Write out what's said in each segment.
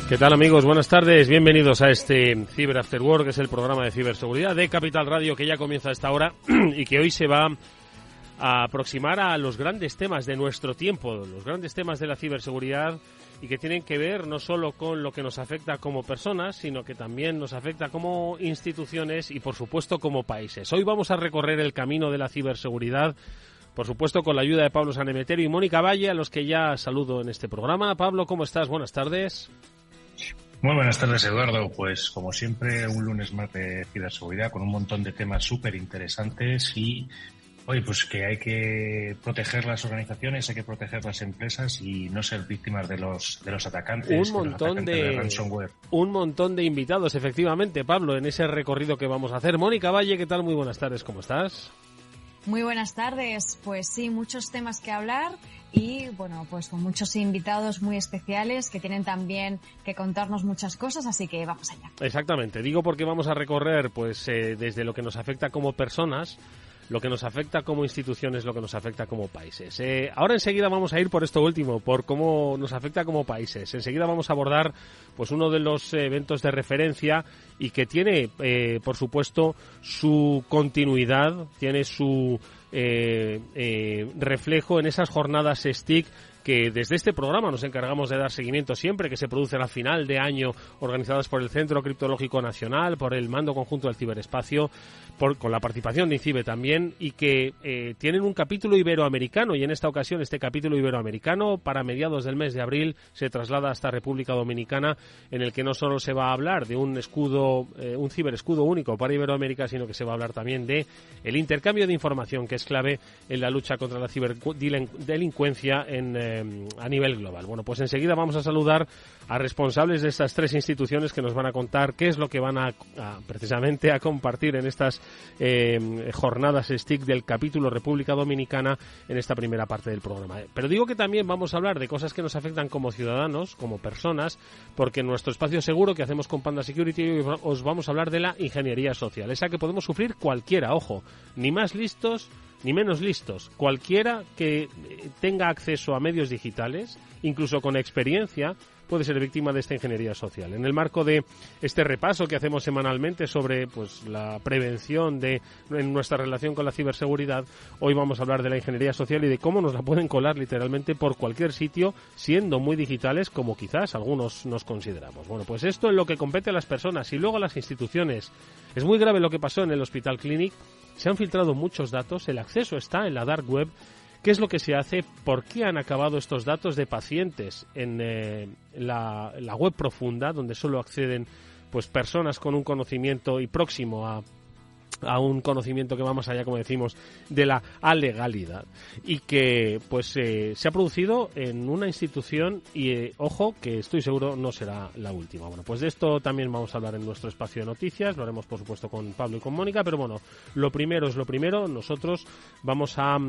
¿Qué tal, amigos? Buenas tardes. Bienvenidos a este Cyber After Work, que es el programa de ciberseguridad de Capital Radio, que ya comienza a esta hora y que hoy se va a aproximar a los grandes temas de nuestro tiempo, los grandes temas de la ciberseguridad, y que tienen que ver no solo con lo que nos afecta como personas, sino que también nos afecta como instituciones y, por supuesto, como países. Hoy vamos a recorrer el camino de la ciberseguridad, por supuesto, con la ayuda de Pablo Sanemeterio y Mónica Valle, a los que ya saludo en este programa. Pablo, ¿cómo estás? Buenas tardes. Muy buenas tardes, Eduardo. Pues como siempre, un lunes más de ciberseguridad con un montón de temas súper interesantes y oye, pues que hay que proteger las organizaciones, hay que proteger las empresas y no ser víctimas de los atacantes, de ransomware. Un montón de invitados, efectivamente, Pablo, en ese recorrido que vamos a hacer. Mónica Valle, ¿qué tal? Muy buenas tardes, ¿cómo estás? Muy buenas tardes. Pues sí, muchos temas que hablar y, bueno, pues con muchos invitados muy especiales que tienen también que contarnos muchas cosas, así que vamos allá. Exactamente. Digo porque vamos a recorrer pues desde lo que nos afecta como personas, lo que nos afecta como instituciones, lo que nos afecta como países. Ahora enseguida vamos a ir por esto último, por cómo nos afecta como países. Enseguida vamos a abordar pues uno de los eventos de referencia y que tiene, por supuesto, su continuidad, tiene su reflejo en esas jornadas STIC que desde este programa nos encargamos de dar seguimiento siempre, que se producen a final de año, organizadas por el Centro Criptológico Nacional, por el Mando Conjunto del Ciberespacio, con la participación de INCIBE también, y que tienen un capítulo iberoamericano, y en esta ocasión este capítulo iberoamericano, para mediados del mes de abril, se traslada hasta República Dominicana, en el que no solo se va a hablar de un escudo, un ciberescudo único para Iberoamérica, sino que se va a hablar también de el intercambio de información, que es clave en la lucha contra la ciberdelincuencia a nivel global. Bueno, pues enseguida vamos a saludar a responsables de estas tres instituciones que nos van a contar qué es lo que van precisamente a compartir en estas jornadas STIC del capítulo República Dominicana en esta primera parte del programa. Pero digo que también vamos a hablar de cosas que nos afectan como ciudadanos, como personas, porque en nuestro espacio seguro que hacemos con Panda Security os vamos a hablar de la ingeniería social, esa que podemos sufrir cualquiera, ojo, ni más listos ni menos listos, cualquiera que tenga acceso a medios digitales, incluso con experiencia, puede ser víctima de esta ingeniería social. En el marco de este repaso que hacemos semanalmente sobre pues la prevención en nuestra relación con la ciberseguridad, hoy vamos a hablar de la ingeniería social y de cómo nos la pueden colar literalmente por cualquier sitio, siendo muy digitales como quizás algunos nos consideramos. Bueno, pues esto es lo que compete a las personas y luego a las instituciones. Es muy grave lo que pasó en el Hospital Clínic. Se han filtrado muchos datos, el acceso está en la dark web. ¿Qué es lo que se hace? ¿Por qué han acabado estos datos de pacientes en la web profunda, donde solo acceden pues personas con un conocimiento y próximo a un conocimiento que va más allá, como decimos, de la alegalidad, y que pues se ha producido en una institución y ojo, que estoy seguro no será la última. Bueno, pues de esto también vamos a hablar en nuestro espacio de noticias, lo haremos por supuesto con Pablo y con Mónica, pero bueno, lo primero es lo primero. Nosotros vamos a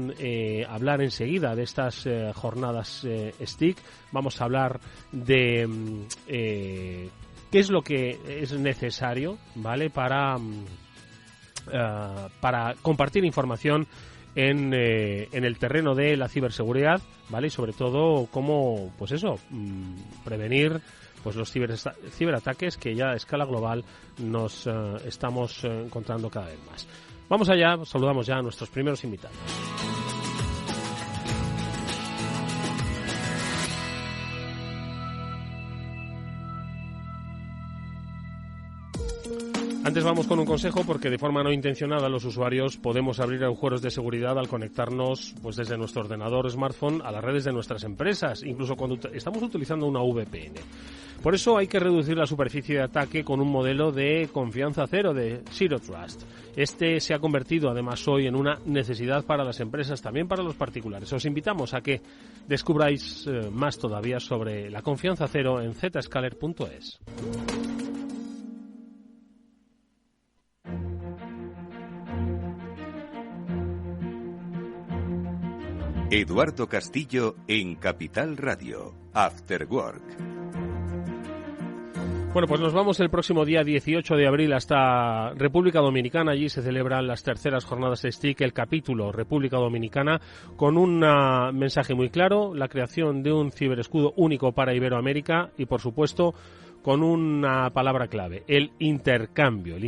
hablar enseguida de estas jornadas STIC, vamos a hablar de qué es lo que es necesario, ¿vale?, para compartir información en el terreno de la ciberseguridad, ¿vale? Y sobre todo cómo, pues eso, prevenir pues los ciberataques que ya a escala global nos estamos encontrando cada vez más. Vamos allá, saludamos ya a nuestros primeros invitados. Antes vamos con un consejo, porque de forma no intencionada los usuarios podemos abrir agujeros de seguridad al conectarnos pues desde nuestro ordenador o smartphone a las redes de nuestras empresas, incluso cuando estamos utilizando una VPN. Por eso hay que reducir la superficie de ataque con un modelo de confianza cero, de Zero Trust. Este se ha convertido además hoy en una necesidad para las empresas, también para los particulares. Os invitamos a que descubráis más todavía sobre la confianza cero en zscaler.es. Eduardo Castillo en Capital Radio, After Work. Bueno, pues nos vamos el próximo día 18 de abril hasta República Dominicana. Allí se celebran las terceras jornadas STIC, el capítulo República Dominicana, con un mensaje muy claro: la creación de un ciberescudo único para Iberoamérica y, por supuesto, con una palabra clave: el intercambio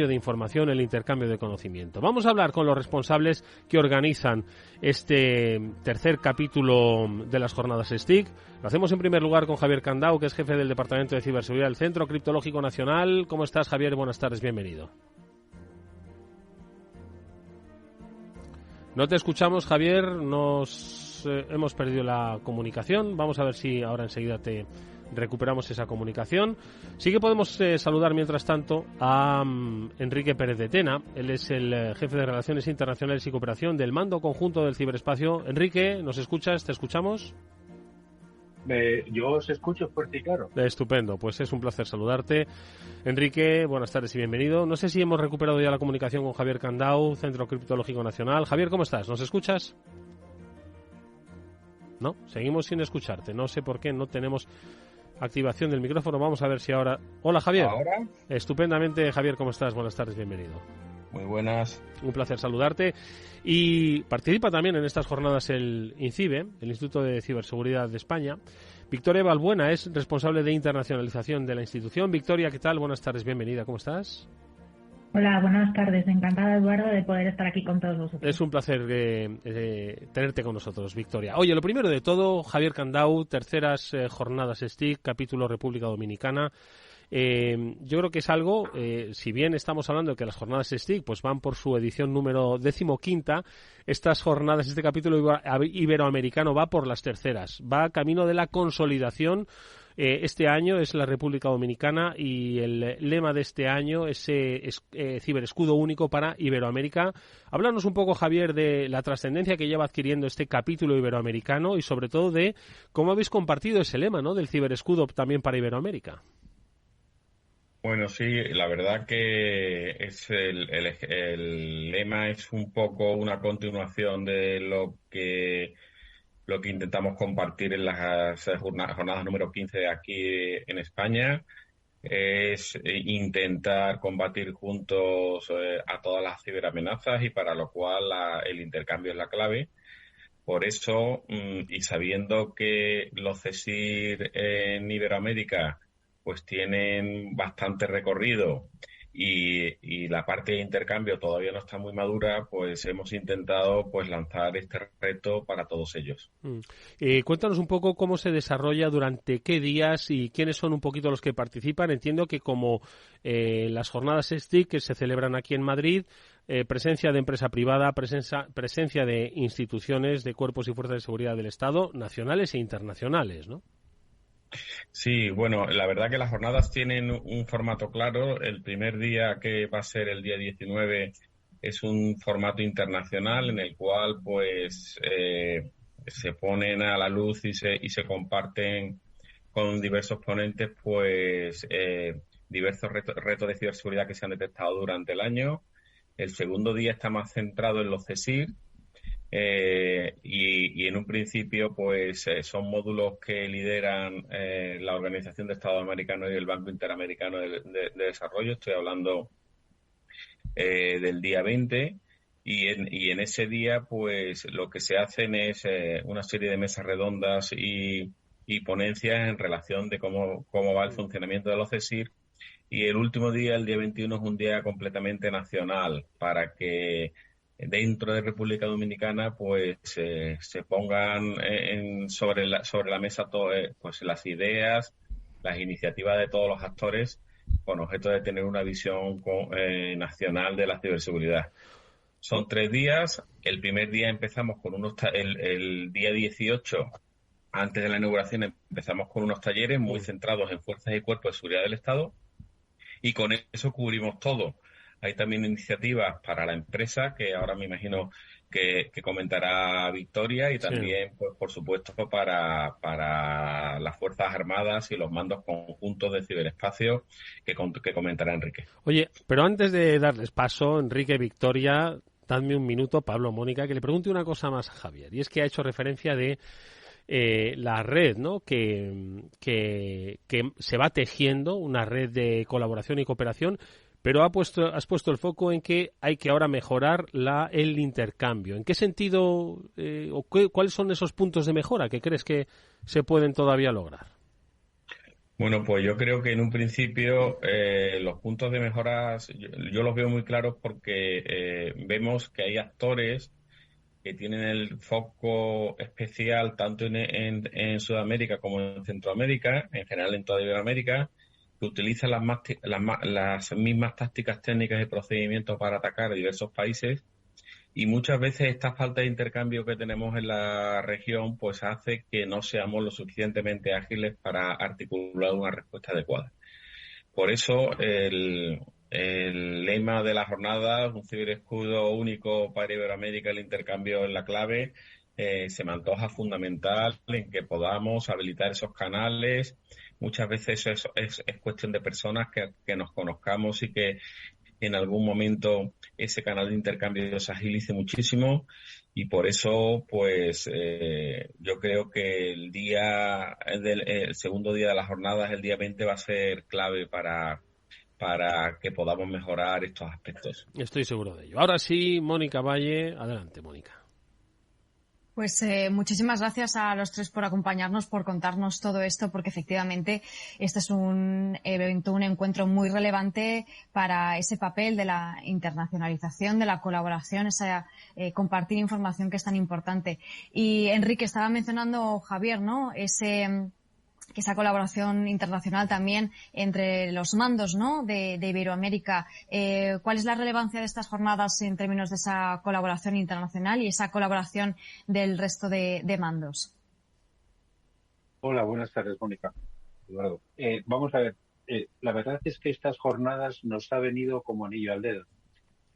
de información, el intercambio de conocimiento. Vamos a hablar con los responsables que organizan este tercer capítulo de las jornadas STIC. Lo hacemos en primer lugar con Javier Candau, que es jefe del Departamento de Ciberseguridad del Centro Criptológico Nacional. ¿Cómo estás, Javier? Buenas tardes, bienvenido. No te escuchamos, Javier, hemos perdido la comunicación. Vamos a ver si ahora enseguida recuperamos esa comunicación. Sí que podemos saludar mientras tanto a Enrique Pérez de Tena. Él es el jefe de Relaciones Internacionales y Cooperación del Mando Conjunto del Ciberespacio. Enrique, ¿nos escuchas? ¿Te escuchamos? Yo os escucho fuerte y claro. Estupendo, pues es un placer saludarte. Enrique, buenas tardes y bienvenido. No sé si hemos recuperado ya la comunicación con Javier Candau, Centro Criptológico Nacional. Javier, ¿cómo estás? ¿Nos escuchas? No, seguimos sin escucharte. No sé por qué no tenemos activación del micrófono. Vamos a ver si ahora... Hola, Javier. ¿Ahora? Estupendamente, Javier, ¿cómo estás? Buenas tardes, bienvenido. Muy buenas. Un placer saludarte. Y participa también en estas jornadas el INCIBE, el Instituto de Ciberseguridad de España. Victoria Balbuena es responsable de internacionalización de la institución. Victoria, ¿qué tal? Buenas tardes, bienvenida. ¿Cómo estás? Hola, buenas tardes. Encantada, Eduardo, de poder estar aquí con todos vosotros. Es un placer tenerte con nosotros, Victoria. Oye, lo primero de todo, Javier Candau, terceras jornadas STIC, capítulo República Dominicana. Yo creo que es algo, si bien estamos hablando de que las jornadas STIC pues van por su edición número 15ª, estas jornadas, este capítulo iberoamericano va por las terceras, va camino de la consolidación. Este año es la República Dominicana y el lema de este año es ciberescudo único para Iberoamérica. Háblanos un poco, Javier, de la trascendencia que lleva adquiriendo este capítulo iberoamericano y sobre todo de cómo habéis compartido ese lema, ¿no?, del ciberescudo también para Iberoamérica. Bueno, sí, la verdad que es el lema es un poco una continuación de lo que intentamos compartir en las jornadas número 15 de aquí en España. Es intentar combatir juntos a todas las ciberamenazas y para lo cual el intercambio es la clave. Por eso, y sabiendo que los CSIR en Iberoamérica pues tienen bastante recorrido y la parte de intercambio todavía no está muy madura, pues hemos intentado pues lanzar este reto para todos ellos. Cuéntanos un poco cómo se desarrolla, durante qué días y quiénes son un poquito los que participan. Entiendo que como las jornadas STIC que se celebran aquí en Madrid, presencia de empresa privada, presencia de instituciones, de cuerpos y fuerzas de seguridad del Estado, nacionales e internacionales, ¿no? Sí, bueno, la verdad que las jornadas tienen un formato claro. El primer día, que va a ser el día 19, es un formato internacional en el cual pues se ponen a la luz y se comparten con diversos ponentes pues diversos retos de ciberseguridad que se han detectado durante el año. El segundo día está más centrado en los CSIR. Y en un principio pues son módulos que lideran la Organización de Estados Americanos y el Banco Interamericano de Desarrollo. Estoy hablando del día 20 y en ese día pues lo que se hacen es una serie de mesas redondas y ponencias en relación de cómo va el funcionamiento de los CSIR. Y el último día, el día 21, es un día completamente nacional para que dentro de República Dominicana pues se pongan sobre la mesa pues las ideas, las iniciativas de todos los actores con objeto de tener una visión nacional de la ciberseguridad. Son 3 días. El primer día empezamos con el día 18, antes de la inauguración, empezamos con unos talleres muy centrados en fuerzas y cuerpos de seguridad del Estado y con eso cubrimos todo. Hay también iniciativas para la empresa, que ahora me imagino que comentará Victoria, y también, pues, por supuesto, para las Fuerzas Armadas y los mandos conjuntos de ciberespacio, que comentará Enrique. Oye, pero antes de darles paso, Enrique, Victoria, dadme un minuto, Pablo, Mónica, que le pregunte una cosa más a Javier, y es que ha hecho referencia de la red, ¿no? que se va tejiendo, una red de colaboración y cooperación, pero has puesto el foco en que hay que ahora mejorar el intercambio. ¿En qué sentido cuáles son esos puntos de mejora que crees que se pueden todavía lograr? Bueno, pues yo creo que en un principio los puntos de mejora yo los veo muy claros porque vemos que hay actores que tienen el foco especial tanto en Sudamérica como en Centroamérica, en general en toda Iberoamérica, que utilizan las mismas tácticas técnicas y procedimientos para atacar a diversos países, y muchas veces esta falta de intercambio que tenemos en la región pues hace que no seamos lo suficientemente ágiles para articular una respuesta adecuada. Por eso el lema de la jornada, un ciberescudo único para Iberoamérica, el intercambio es la clave, se me antoja fundamental en que podamos habilitar esos canales. Muchas veces eso es cuestión de personas que nos conozcamos y que en algún momento ese canal de intercambio se agilice muchísimo, y por eso pues yo creo que el segundo día de las jornadas, el día 20, va a ser clave para que podamos mejorar estos aspectos. Estoy seguro de ello. Ahora sí, Mónica Valle, adelante, Mónica. Pues muchísimas gracias a los tres por acompañarnos, por contarnos todo esto, porque efectivamente este es un evento, un encuentro muy relevante para ese papel de la internacionalización, de la colaboración, esa compartir información que es tan importante. Y Enrique, estaba mencionando Javier, ¿no? Esa colaboración internacional también entre los mandos, ¿no? de Iberoamérica. ¿Cuál es la relevancia de estas jornadas en términos de esa colaboración internacional y esa colaboración del resto de mandos? Hola, buenas tardes, Mónica. Eduardo. Vamos a ver, la verdad es que estas jornadas nos ha venido como anillo al dedo.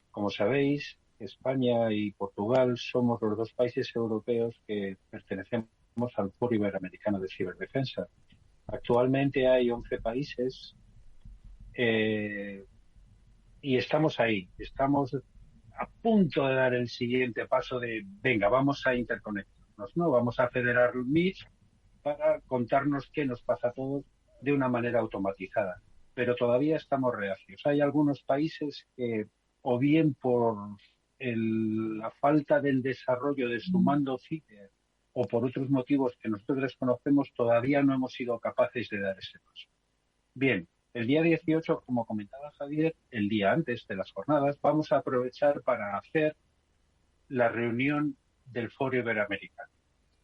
Como sabéis, España y Portugal somos los dos países europeos que pertenecemos al Foro Iberoamericano de Ciberdefensa. Actualmente hay 11 países y estamos ahí. Estamos a punto de dar el siguiente paso de, venga, vamos a interconectarnos, ¿no? Vamos a federar MIT para contarnos qué nos pasa a todos de una manera automatizada. Pero todavía estamos reacios. Hay algunos países que, o bien por la falta del desarrollo de su mando ciber, o por otros motivos que nosotros desconocemos, todavía no hemos sido capaces de dar ese paso. Bien, el día 18, como comentaba Javier, el día antes de las jornadas, vamos a aprovechar para hacer la reunión del Foro Iberoamericano,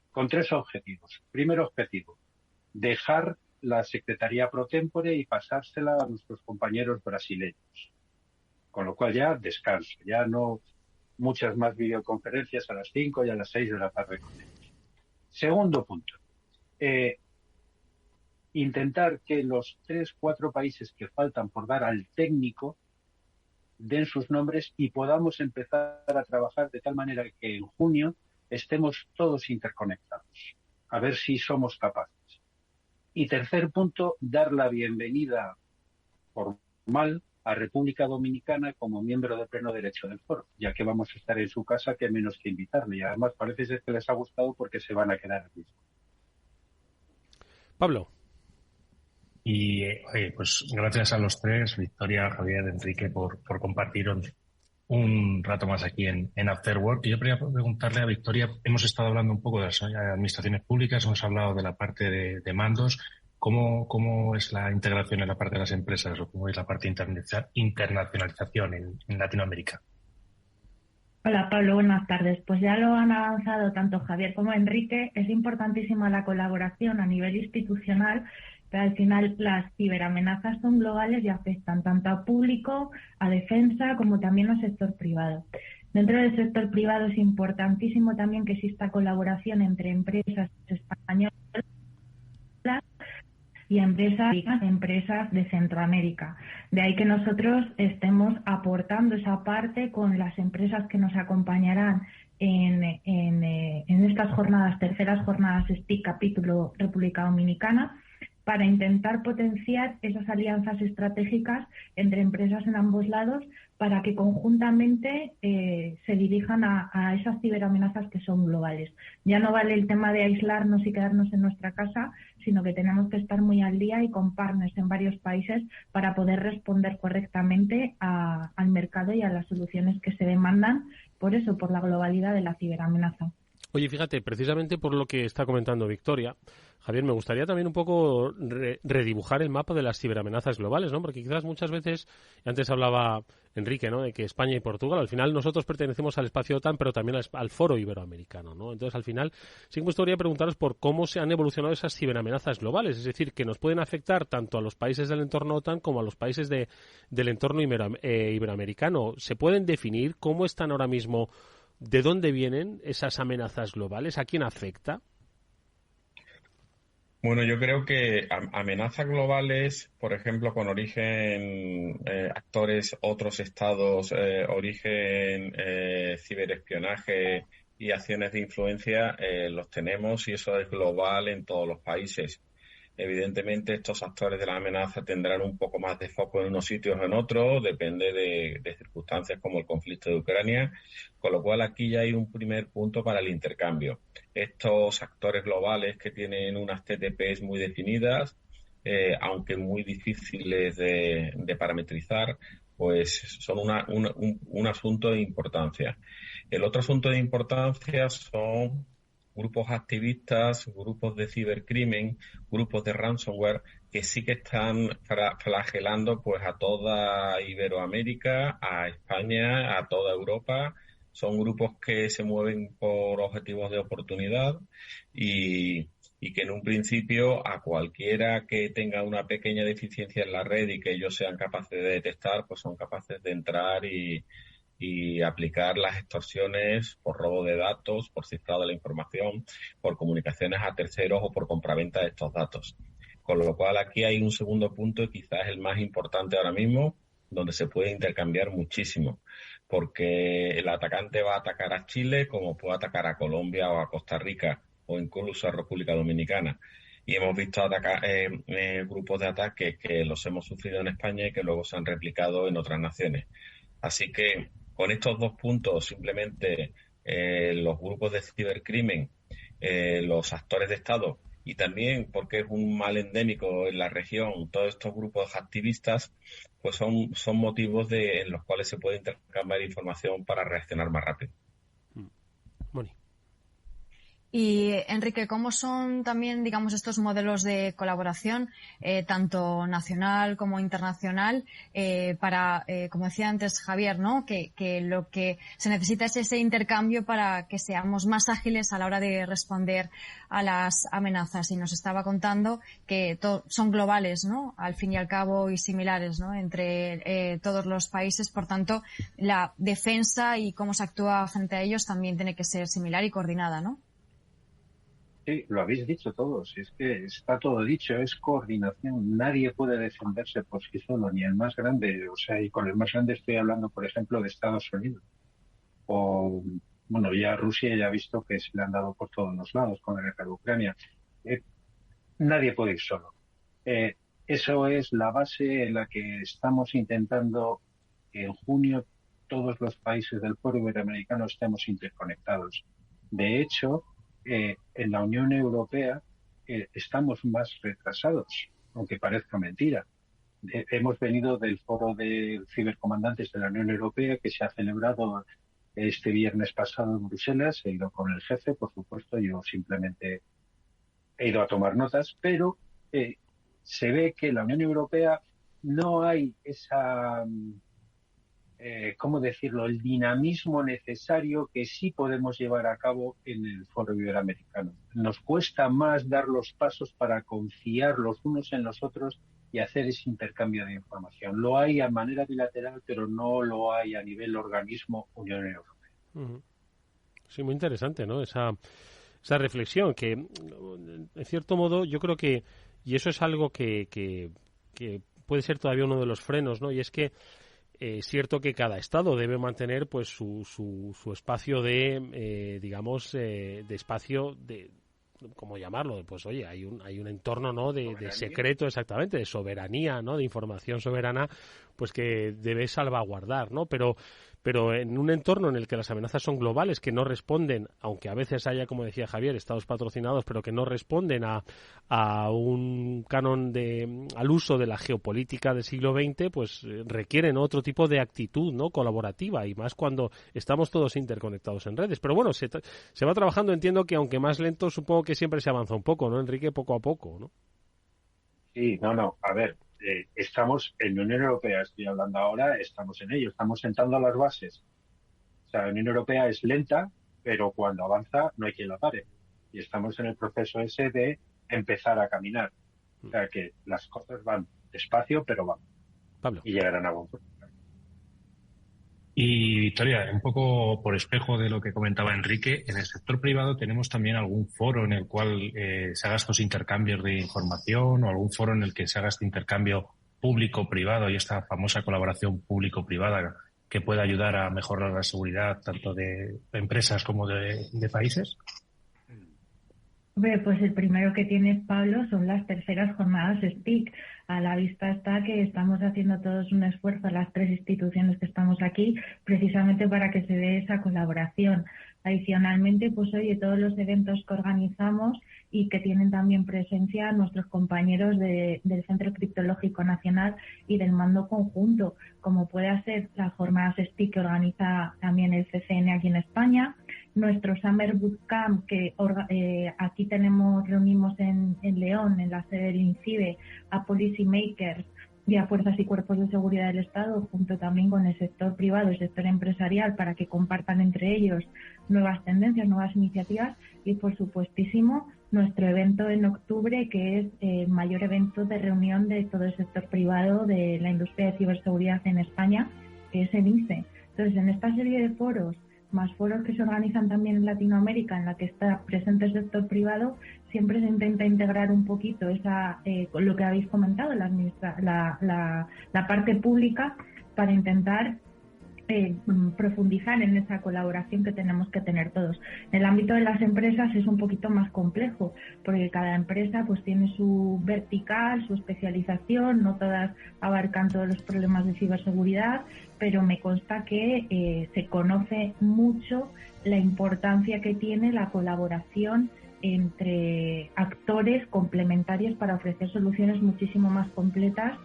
con 3 objetivos. Primer objetivo, dejar la Secretaría Pro Tempore y pasársela a nuestros compañeros brasileños. Con lo cual ya descanso, ya no muchas más videoconferencias a las 5 y a las 6 de la tarde con ellos. Segundo punto, intentar que los 3-4 países que faltan por dar al técnico den sus nombres y podamos empezar a trabajar de tal manera que en junio estemos todos interconectados, a ver si somos capaces. Y tercer punto, dar la bienvenida formal a República Dominicana como miembro de pleno derecho del foro, ya que vamos a estar en su casa, que menos que invitarle. Y además parece ser que les ha gustado porque se van a quedar aquí. Pablo. Y pues gracias a los tres, Victoria, Javier, Enrique, por compartir un rato más aquí en After Work. Y yo quería preguntarle a Victoria, hemos estado hablando un poco de las administraciones públicas, hemos hablado de la parte de mandos. ¿Cómo es la integración en la parte de las empresas o cómo es la parte de internacionalización en Latinoamérica? Hola Pablo, buenas tardes. Pues ya lo han avanzado tanto Javier como Enrique. Es importantísima la colaboración a nivel institucional, pero al final las ciberamenazas son globales y afectan tanto a público, a defensa, como también al sector privado. Dentro del sector privado es importantísimo también que exista colaboración entre empresas españolas y empresas de Centroamérica. De ahí que nosotros estemos aportando esa parte con las empresas que nos acompañarán en estas jornadas, terceras jornadas STIC capítulo República Dominicana, para intentar potenciar esas alianzas estratégicas entre empresas en ambos lados para que conjuntamente se dirijan a esas ciberamenazas que son globales. Ya no vale el tema de aislarnos y quedarnos en nuestra casa, sino que tenemos que estar muy al día y con partners en varios países para poder responder correctamente al mercado y a las soluciones que se demandan, por eso, por la globalidad de la ciberamenaza. Oye, fíjate, precisamente por lo que está comentando Victoria, Javier, me gustaría también un poco redibujar el mapa de las ciberamenazas globales, ¿no? Porque quizás muchas veces, antes hablaba Enrique, ¿no?, de que España y Portugal, al final nosotros pertenecemos al espacio OTAN, pero también al foro iberoamericano, ¿no? Entonces, al final, sí me gustaría preguntaros por cómo se han evolucionado esas ciberamenazas globales, es decir, que nos pueden afectar tanto a los países del entorno OTAN como a los países del entorno iberoamericano. ¿Se pueden definir cómo están ahora mismo? ¿De dónde vienen esas amenazas globales? ¿A quién afecta? Bueno, yo creo que amenazas globales, por ejemplo, con origen actores, otros estados, origen ciberespionaje y acciones de influencia, los tenemos y eso es global en todos los países. Evidentemente, estos actores de la amenaza tendrán un poco más de foco en unos sitios o en otros, depende de circunstancias como el conflicto de Ucrania, con lo cual aquí ya hay un primer punto para el intercambio. Estos actores globales que tienen unas TTPs muy definidas, aunque muy difíciles de parametrizar, pues son un asunto de importancia. El otro asunto de importancia son grupos activistas, grupos de cibercrimen, grupos de ransomware que sí que están flagelando pues a toda Iberoamérica, a España, a toda Europa. Son grupos que se mueven por objetivos de oportunidad y que en un principio a cualquiera que tenga una pequeña deficiencia en la red y que ellos sean capaces de detectar, pues son capaces de entrar y aplicar las extorsiones por robo de datos, por cifrado de la información, por comunicaciones a terceros o por compraventa de estos datos. Con lo cual aquí hay un segundo punto y quizás el más importante ahora mismo, donde se puede intercambiar muchísimo, porque el atacante va a atacar a Chile como puede atacar a Colombia o a Costa Rica o incluso a República Dominicana. Y hemos visto grupos de ataques que los hemos sufrido en España y que luego se han replicado en otras naciones. Así que con estos dos puntos, simplemente los grupos de cibercrimen, los actores de Estado y también, porque es un mal endémico en la región, todos estos grupos activistas, pues son motivos en los cuales se puede intercambiar información para reaccionar más rápido. Moni. Y, Enrique, ¿cómo son también, digamos, estos modelos de colaboración, tanto nacional como internacional, para, como decía antes Javier, ¿no?, que lo que se necesita es ese intercambio para que seamos más ágiles a la hora de responder a las amenazas? Y nos estaba contando que son globales, ¿no?, al fin y al cabo, y similares, ¿no?, entre todos los países. Por tanto, la defensa y cómo se actúa frente a ellos también tiene que ser similar y coordinada, ¿no? Sí, lo habéis dicho todos, es que está todo dicho, es coordinación. Nadie puede defenderse por sí solo, ni el más grande. O sea, y con el más grande estoy hablando, por ejemplo, de Estados Unidos. O, bueno, ya Rusia ya ha visto que se le han dado por todos los lados con la guerra de Ucrania. Nadie puede ir solo. Eso es la base en la que estamos intentando que en junio todos los países del foro iberoamericano estemos interconectados. De hecho, en la Unión Europea estamos más retrasados, aunque parezca mentira. Hemos venido del foro de cibercomandantes de la Unión Europea que se ha celebrado este viernes pasado en Bruselas. He ido con el jefe, por supuesto, yo simplemente he ido a tomar notas, pero se ve que en la Unión Europea no hay esa... ¿cómo decirlo?, el dinamismo necesario que sí podemos llevar a cabo en el foro iberoamericano. Nos cuesta más dar los pasos para confiar los unos en los otros y hacer ese intercambio de información. Lo hay a manera bilateral, pero no lo hay a nivel organismo Unión Europea. Uh-huh. Sí, muy interesante, ¿no?, esa reflexión que, en cierto modo, yo creo que, y eso es algo que puede ser todavía uno de los frenos, ¿no?, y es que es cierto que cada estado debe mantener pues su espacio de digamos de espacio ¿cómo llamarlo? Pues oye, hay un entorno, ¿no?, de secreto, exactamente, de soberanía, ¿no?, de información soberana, pues que debe salvaguardar, ¿no? Pero en un entorno en el que las amenazas son globales, que no responden, aunque a veces haya, como decía Javier, estados patrocinados, pero que no responden a un canon al uso de la geopolítica del siglo XX, pues requieren otro tipo de actitud, ¿no?, colaborativa, y más cuando estamos todos interconectados en redes. Pero bueno, se va trabajando, entiendo que aunque más lento, supongo que siempre se avanza un poco, ¿no, Enrique? Poco a poco, ¿no? Sí, no, a ver, estamos en la Unión Europea, estoy hablando ahora, estamos en ello, estamos sentando las bases. O sea, la Unión Europea es lenta, pero cuando avanza no hay quien la pare. Y estamos en el proceso ese de empezar a caminar. O sea, que las cosas van despacio, pero van. Pablo. Y llegarán a buen puerto. Y Victoria, un poco por espejo de lo que comentaba Enrique, en el sector privado tenemos también algún foro en el cual se haga estos intercambios de información, o algún foro en el que se haga este intercambio público-privado y esta famosa colaboración público-privada que pueda ayudar a mejorar la seguridad tanto de empresas como de países. Pues el primero que tienes, Pablo, son las terceras jornadas STIC. A la vista está que estamos haciendo todos un esfuerzo, las tres instituciones que estamos aquí, precisamente para que se dé esa colaboración. Adicionalmente, pues oye, todos los eventos que organizamos y que tienen también presencia nuestros compañeros del Centro Criptológico Nacional y del Mando Conjunto, como puede ser las jornadas STIC que organiza también el CCN aquí en España, nuestro Summer Bootcamp que aquí reunimos en León, en la sede del INCIBE, a policy makers y a fuerzas y cuerpos de seguridad del Estado, junto también con el sector privado y el sector empresarial, para que compartan entre ellos nuevas tendencias, nuevas iniciativas, y por supuestísimo nuestro evento en octubre, que es el mayor evento de reunión de todo el sector privado de la industria de ciberseguridad en España, que es el INCE. Entonces, en esta serie de foros, más foros que se organizan también en Latinoamérica, en la que está presente el sector privado, siempre se intenta integrar un poquito lo que habéis comentado, la parte pública, para intentar profundizar en esa colaboración que tenemos que tener todos. En el ámbito de las empresas es un poquito más complejo, porque cada empresa pues tiene su vertical, su especialización, no todas abarcan todos los problemas de ciberseguridad, pero me consta que se conoce mucho la importancia que tiene la colaboración entre actores complementarios para ofrecer soluciones muchísimo más completas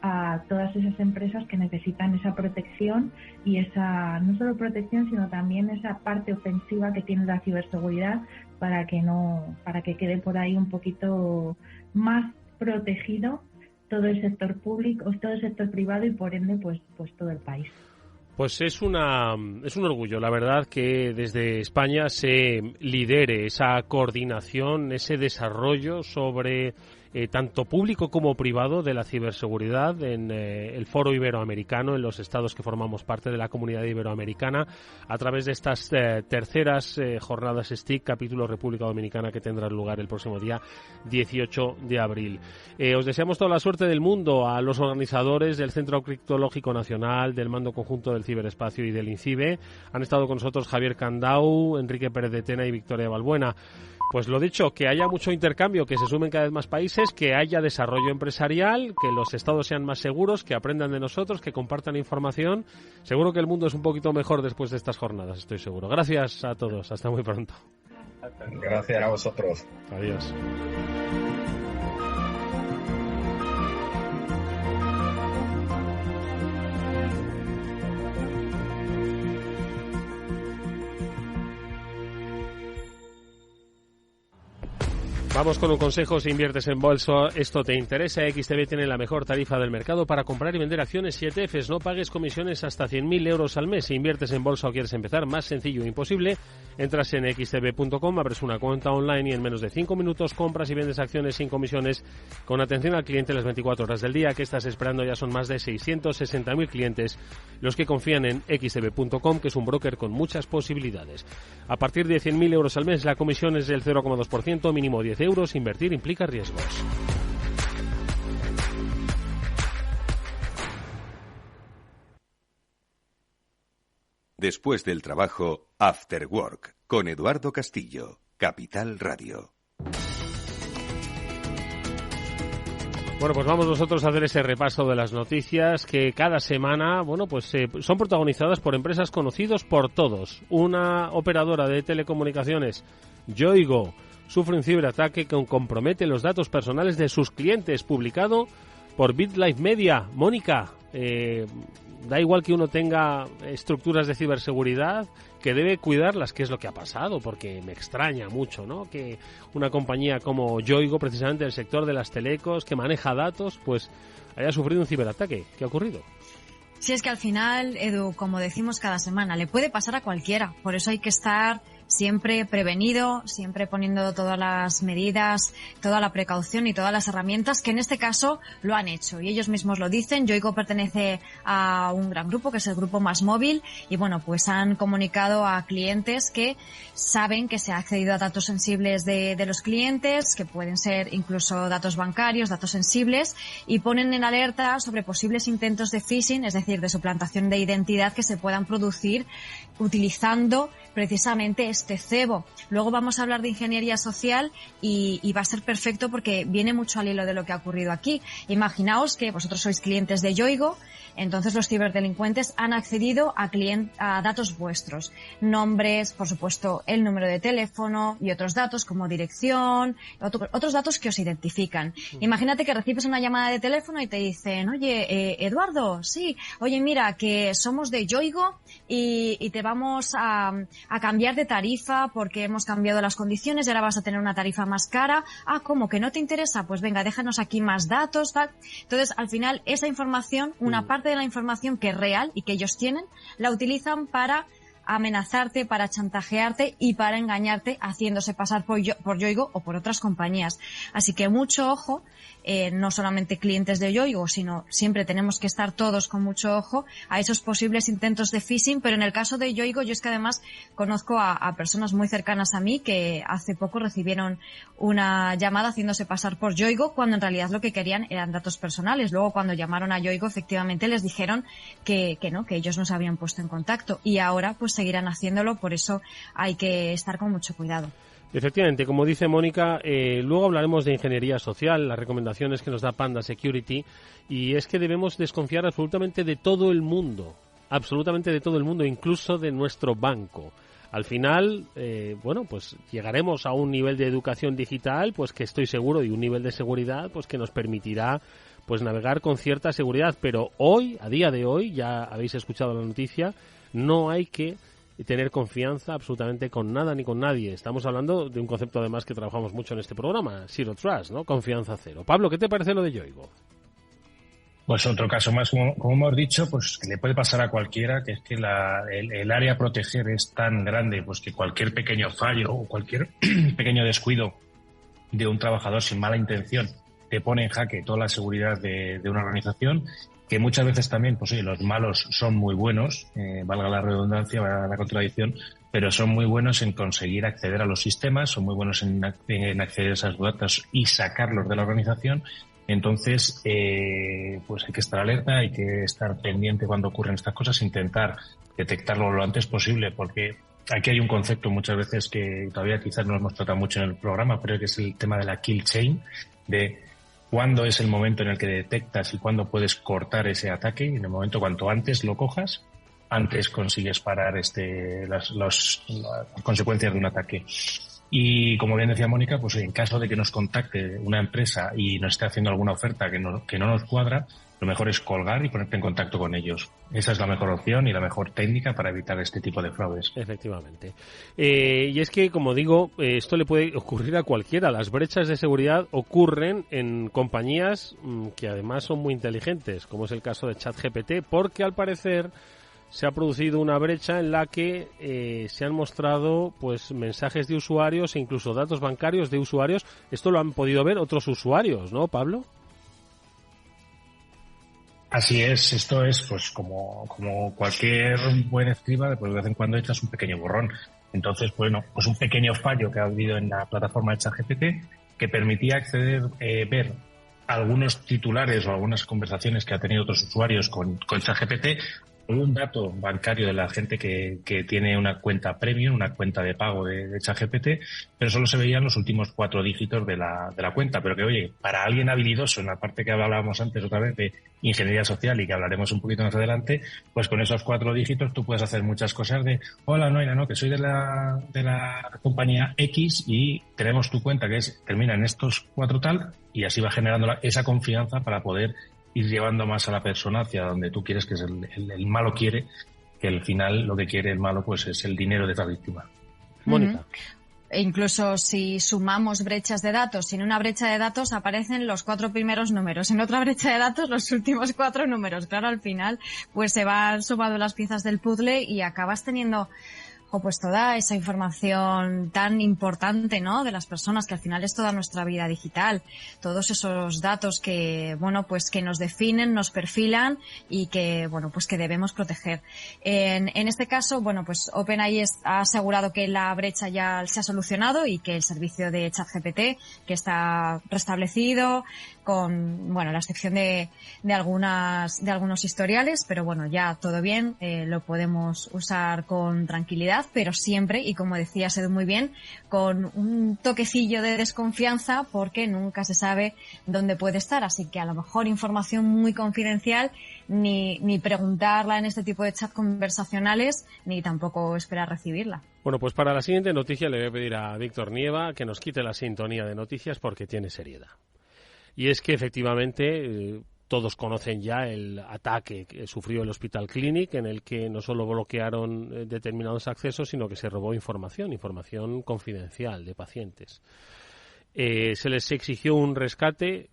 a todas esas empresas que necesitan esa protección y esa, no solo protección, sino también esa parte ofensiva que tiene la ciberseguridad para que quede por ahí un poquito más protegido todo el sector público, todo el sector privado y por ende pues todo el país. Pues es un orgullo, la verdad, que desde España se lidere esa coordinación, ese desarrollo sobre tanto público como privado de la ciberseguridad en el Foro Iberoamericano, en los estados que formamos parte de la Comunidad Iberoamericana, a través de estas terceras jornadas STIC, capítulo República Dominicana, que tendrán lugar el próximo día 18 de abril. Os deseamos toda la suerte del mundo a los organizadores del Centro Criptológico Nacional, del Mando Conjunto del Ciberespacio y del INCIBE. Han estado con nosotros Javier Candau, Enrique Pérez de Tena y Victoria Balbuena. Pues lo dicho, que haya mucho intercambio, que se sumen cada vez más países, que haya desarrollo empresarial, que los estados sean más seguros, que aprendan de nosotros, que compartan información. Seguro que el mundo es un poquito mejor después de estas jornadas, estoy seguro. Gracias a todos, hasta muy pronto. Gracias a vosotros. Adiós. Vamos con un consejo. Si inviertes en bolsa, esto te interesa. XTB tiene la mejor tarifa del mercado para comprar y vender acciones y ETFs. No pagues comisiones hasta 100.000 euros al mes. Si inviertes en bolsa o quieres empezar, más sencillo e imposible. Entras en xtb.com, abres una cuenta online y en menos de 5 minutos compras y vendes acciones sin comisiones, con atención al cliente las 24 horas del día. ¿Qué estás esperando? Ya son más de 660.000 clientes los que confían en xtb.com, que es un broker con muchas posibilidades. A partir de 100.000 euros al mes, la comisión es del 0,2%, mínimo 10 euros. Invertir implica riesgos. Después del trabajo, After Work, con Eduardo Castillo, Capital Radio. Bueno, pues vamos nosotros a hacer ese repaso de las noticias que cada semana, bueno, pues son protagonizadas por empresas conocidas por todos. Una operadora de telecomunicaciones, Yoigo, sufre un ciberataque que compromete los datos personales de sus clientes, publicado por BitLife Media. Mónica, da igual que uno tenga estructuras de ciberseguridad, que debe cuidarlas, que es lo que ha pasado, porque me extraña mucho, ¿no?, que una compañía como Yoigo, precisamente del sector de las telecos, que maneja datos, pues haya sufrido un ciberataque. ¿Qué ha ocurrido? Sí, es que al final, Edu, como decimos cada semana, le puede pasar a cualquiera. Por eso hay que estar siempre prevenido, siempre poniendo todas las medidas, toda la precaución y todas las herramientas que en este caso lo han hecho. Y ellos mismos lo dicen. Yoigo pertenece a un gran grupo, que es el grupo Más Móvil, y bueno, pues han comunicado a clientes que saben que se ha accedido a datos sensibles de los clientes, que pueden ser incluso datos bancarios, datos sensibles, y ponen en alerta sobre posibles intentos de phishing, es decir, de suplantación de identidad que se puedan producir utilizando precisamente este cebo. Luego vamos a hablar de ingeniería social y va a ser perfecto porque viene mucho al hilo de lo que ha ocurrido aquí. Imaginaos que vosotros sois clientes de Yoigo, entonces los ciberdelincuentes han accedido a datos vuestros, nombres, por supuesto, el número de teléfono y otros datos como dirección, otros datos que os identifican. Imagínate que recibes una llamada de teléfono y te dicen, oye, Eduardo, sí, oye, mira, que somos de Yoigo y te vamos a cambiar de tarifa porque hemos cambiado las condiciones y ahora vas a tener una tarifa más cara. Ah, ¿cómo? ¿Que no te interesa? Pues venga, déjanos aquí más datos, tal. Entonces, al final, esa información, una parte de la información que es real y que ellos tienen, la utilizan para amenazarte, para chantajearte y para engañarte haciéndose pasar por Yoigo o por otras compañías. Así que mucho ojo, no solamente clientes de Yoigo, sino siempre tenemos que estar todos con mucho ojo a esos posibles intentos de phishing, pero en el caso de Yoigo yo es que además conozco a personas muy cercanas a mí que hace poco recibieron una llamada haciéndose pasar por Yoigo cuando en realidad lo que querían eran datos personales. Luego cuando llamaron a Yoigo efectivamente les dijeron que no, que ellos no se habían puesto en contacto y ahora pues seguirán haciéndolo, por eso hay que estar con mucho cuidado. Efectivamente, como dice Mónica, luego hablaremos de ingeniería social, las recomendaciones que nos da Panda Security, y es que debemos desconfiar absolutamente de todo el mundo, incluso de nuestro banco. Al final, bueno, pues llegaremos a un nivel de educación digital, pues que estoy seguro, y un nivel de seguridad, pues que nos permitirá pues navegar con cierta seguridad, pero hoy, a día de hoy, ya habéis escuchado la noticia, no hay que tener confianza absolutamente con nada ni con nadie. Estamos hablando de un concepto además que trabajamos mucho en este programa, Zero Trust, ¿no? Confianza cero. Pablo, ¿qué te parece lo de Yoigo? Pues otro caso más, como hemos dicho, pues que le puede pasar a cualquiera, que es que el área a proteger es tan grande, pues que cualquier pequeño fallo o cualquier pequeño descuido de un trabajador sin mala intención te pone en jaque toda la seguridad de una organización, que muchas veces también, pues oye, los malos son muy buenos, valga la redundancia, valga la contradicción, pero son muy buenos en conseguir acceder a los sistemas, son muy buenos en acceder a esas datos y sacarlos de la organización. Entonces, pues hay que estar alerta, hay que estar pendiente cuando ocurren estas cosas, intentar detectarlo lo antes posible, porque aquí hay un concepto muchas veces que todavía quizás no hemos tratado mucho en el programa, pero que es el tema de la kill chain, de cuándo es el momento en el que detectas y cuándo puedes cortar ese ataque. En el momento cuanto antes lo cojas, antes consigues parar las consecuencias de un ataque. Y como bien decía Mónica, pues en caso de que nos contacte una empresa y nos esté haciendo alguna oferta que no nos cuadra, lo mejor es colgar y ponerte en contacto con ellos. Esa es la mejor opción y la mejor técnica para evitar este tipo de fraudes. Efectivamente. Y es que, como digo, esto le puede ocurrir a cualquiera. Las brechas de seguridad ocurren en compañías que además son muy inteligentes, como es el caso de ChatGPT, porque al parecer se ha producido una brecha en la que se han mostrado pues mensajes de usuarios e incluso datos bancarios de usuarios. Esto lo han podido ver otros usuarios, ¿no, Pablo? Así es, esto es pues como cualquier buen escriba, pues de vez en cuando echas un pequeño borrón. Entonces, bueno, pues un pequeño fallo que ha habido en la plataforma de ChatGPT que permitía acceder, ver algunos titulares o algunas conversaciones que ha tenido otros usuarios con ChatGPT, un dato bancario de la gente que tiene una cuenta premium, una cuenta de pago de ChatGPT, pero solo se veían los últimos 4 dígitos de la cuenta. Pero que, oye, para alguien habilidoso, en la parte que hablábamos antes otra vez de ingeniería social y que hablaremos un poquito más adelante, pues con esos 4 dígitos tú puedes hacer muchas cosas de, hola Noelia, no, que soy de la compañía X y tenemos tu cuenta que termina en estos 4 tal, y así va generando esa confianza para poder ir llevando más a la persona hacia donde tú quieres, que es el malo quiere, que al final lo que quiere el malo pues es el dinero de esa víctima. Mónica. E incluso si sumamos brechas de datos, en una brecha de datos aparecen los 4 primeros números, en otra brecha de datos los últimos 4 números. Claro, al final pues se van sumando las piezas del puzzle y acabas teniendo pues toda esa información tan importante, ¿no?, de las personas, que al final es toda nuestra vida digital, todos esos datos que, bueno, pues que nos definen, nos perfilan y que, bueno, pues que debemos proteger. En este caso, bueno, pues OpenAI ha asegurado que la brecha ya se ha solucionado y que el servicio de ChatGPT, que está restablecido con, bueno, la excepción de algunos historiales, pero bueno, ya todo bien, lo podemos usar con tranquilidad, pero siempre, y como decía Edu muy bien, con un toquecillo de desconfianza, porque nunca se sabe dónde puede estar, así que a lo mejor información muy confidencial ni preguntarla en este tipo de chat conversacionales, ni tampoco esperar recibirla. Bueno, pues para la siguiente noticia le voy a pedir a Víctor Nieva que nos quite la sintonía de noticias porque tiene seriedad. Y es que efectivamente todos conocen ya el ataque que sufrió el Hospital Clínic, en el que no solo bloquearon determinados accesos, sino que se robó información confidencial de pacientes. Se les exigió un rescate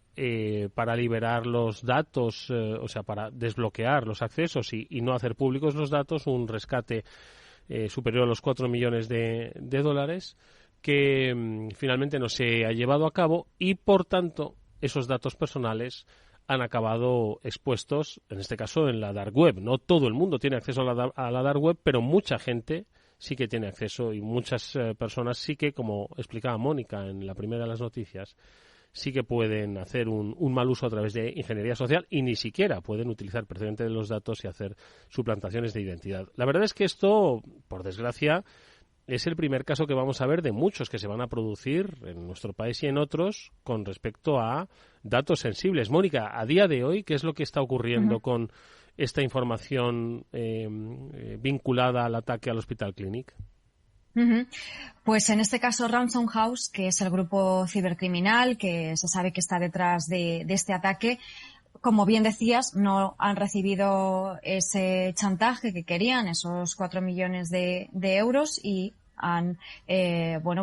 para liberar los datos, o sea, para desbloquear los accesos y no hacer públicos los datos, un rescate superior a los 4 millones de dólares que finalmente no se ha llevado a cabo y, por tanto, esos datos personales han acabado expuestos, en este caso, en la dark web. No todo el mundo tiene acceso a la dark web, pero mucha gente sí que tiene acceso y muchas personas sí que, como explicaba Mónica en la primera de las noticias, sí que pueden hacer un mal uso a través de ingeniería social y ni siquiera pueden utilizar precisamente los datos y hacer suplantaciones de identidad. La verdad es que esto, por desgracia, es el primer caso que vamos a ver de muchos que se van a producir en nuestro país y en otros con respecto a datos sensibles. Mónica, a día de hoy, ¿qué es lo que está ocurriendo con esta información vinculada al ataque al Hospital Clínic? Pues en este caso Ransom House, que es el grupo cibercriminal que se sabe que está detrás de este ataque, como bien decías, no han recibido ese chantaje que querían, esos 4 millones de euros, y han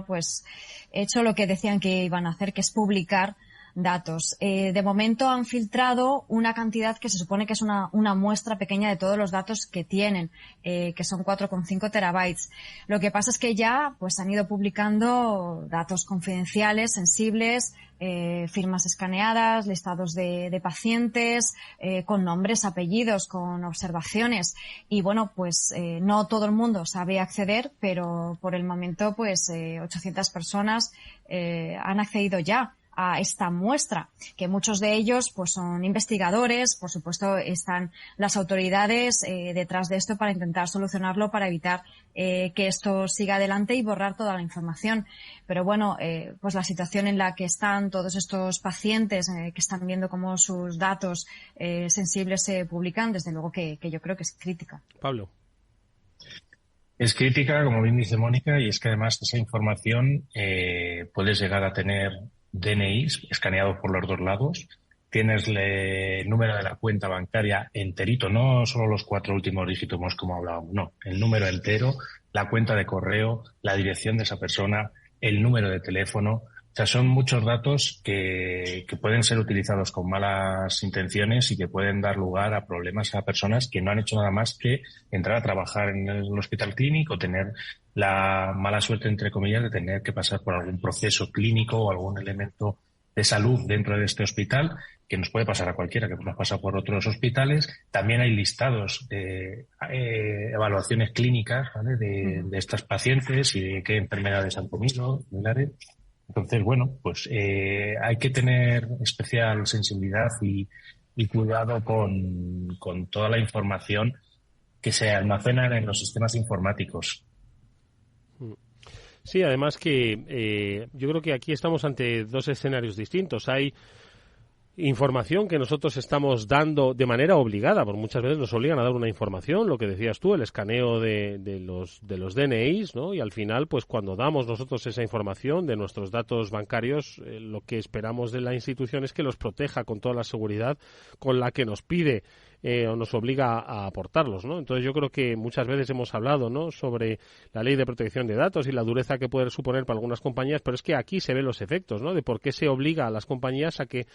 pues hecho lo que decían que iban a hacer, que es publicar datos. De momento han filtrado una cantidad que se supone que es una muestra pequeña de todos los datos que tienen, que son 4,5 terabytes. Lo que pasa es que ya pues han ido publicando datos confidenciales, sensibles, firmas escaneadas, listados de pacientes, con nombres, apellidos, con observaciones. Y bueno, pues no todo el mundo sabe acceder, pero por el momento pues 800 personas han accedido ya a esta muestra, que muchos de ellos pues son investigadores. Por supuesto están las autoridades detrás de esto para intentar solucionarlo, para evitar que esto siga adelante y borrar toda la información. Pero bueno, pues la situación en la que están todos estos pacientes que están viendo cómo sus datos sensibles se publican, desde luego que yo creo que es crítica. Pablo. Es crítica, como bien dice Mónica, y es que además esa información puedes llegar a tener DNIs escaneados por los dos lados, tienes el número de la cuenta bancaria enterito, no solo los 4 últimos dígitos como hablábamos, no, el número entero, la cuenta de correo, la dirección de esa persona, el número de teléfono. O sea, son muchos datos que pueden ser utilizados con malas intenciones y que pueden dar lugar a problemas a personas que no han hecho nada más que entrar a trabajar en el Hospital Clínic o tener la mala suerte, entre comillas, de tener que pasar por algún proceso clínico o algún elemento de salud dentro de este hospital, que nos puede pasar a cualquiera, que nos pasa por otros hospitales. También hay listados de evaluaciones clínicas, ¿vale?, de estas pacientes y de qué enfermedades han tenido. Entonces, bueno, pues hay que tener especial sensibilidad y cuidado con toda la información que se almacenan en los sistemas informáticos. Sí, además que yo creo que aquí estamos ante dos escenarios distintos. Hay información que nosotros estamos dando de manera obligada, porque muchas veces nos obligan a dar una información, lo que decías tú, el escaneo de los DNIs, ¿no? Y al final, pues cuando damos nosotros esa información de nuestros datos bancarios, lo que esperamos de la institución es que los proteja con toda la seguridad con la que nos pide o nos obliga a aportarlos, ¿no? Entonces yo creo que muchas veces hemos hablado, ¿no?, sobre la ley de protección de datos y la dureza que puede suponer para algunas compañías, pero es que aquí se ven los efectos, ¿no?, de por qué se obliga a las compañías a que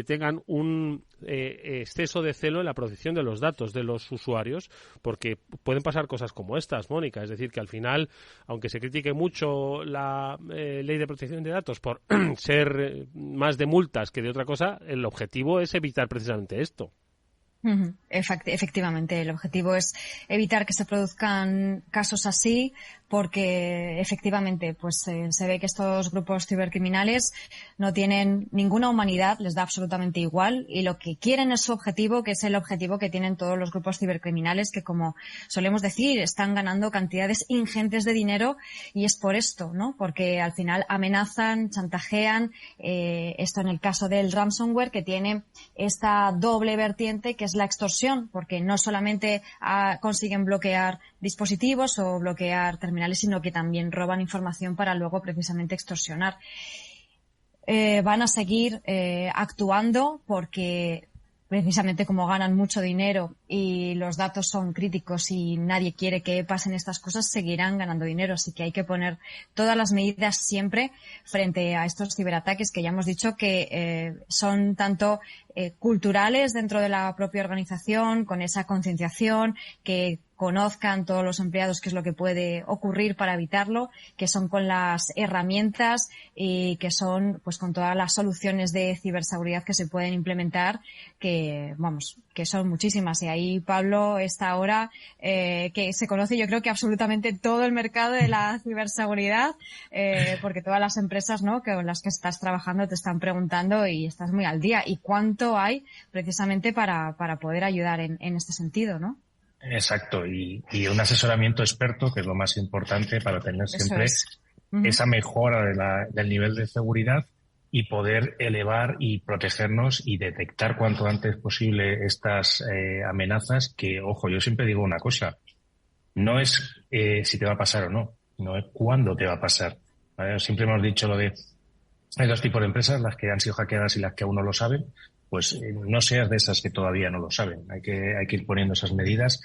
tengan un exceso de celo en la protección de los datos de los usuarios, porque pueden pasar cosas como estas, Mónica, es decir, que al final, aunque se critique mucho la ley de protección de datos por ser más de multas que de otra cosa, el objetivo es evitar precisamente esto. Efectivamente, el objetivo es evitar que se produzcan casos así, porque efectivamente pues se ve que estos grupos cibercriminales no tienen ninguna humanidad, les da absolutamente igual, y lo que quieren es su objetivo, que es el objetivo que tienen todos los grupos cibercriminales, que, como solemos decir, están ganando cantidades ingentes de dinero, y es por esto, ¿no? Porque al final amenazan, chantajean, esto en el caso del ransomware, que tiene esta doble vertiente, que es la extorsión, porque no solamente consiguen bloquear dispositivos o bloquear terminales, sino que también roban información para luego precisamente extorsionar. Van a seguir actuando porque precisamente como ganan mucho dinero y los datos son críticos y nadie quiere que pasen estas cosas, seguirán ganando dinero. Así que hay que poner todas las medidas siempre frente a estos ciberataques, que ya hemos dicho que son tanto culturales dentro de la propia organización, con esa concienciación, que conozcan todos los empleados qué es lo que puede ocurrir para evitarlo, que son con las herramientas y que son pues con todas las soluciones de ciberseguridad que se pueden implementar, que son muchísimas. Y ahí Pablo está ahora que se conoce, yo creo que absolutamente todo el mercado de la ciberseguridad, porque todas las empresas, ¿no?, con las que estás trabajando te están preguntando y estás muy al día. ¿Y cuánto hay precisamente para poder ayudar en este sentido, ¿no? Exacto, y un asesoramiento experto, que es lo más importante para tener siempre esa mejora del nivel de seguridad y poder elevar y protegernos y detectar cuanto antes posible estas amenazas, que, ojo, yo siempre digo una cosa, no es si te va a pasar o no, no es cuándo te va a pasar, ¿vale? Siempre hemos dicho lo de, hay dos tipos de empresas, las que han sido hackeadas y las que aún no lo saben. Pues no seas de esas que todavía no lo saben. Hay que ir poniendo esas medidas.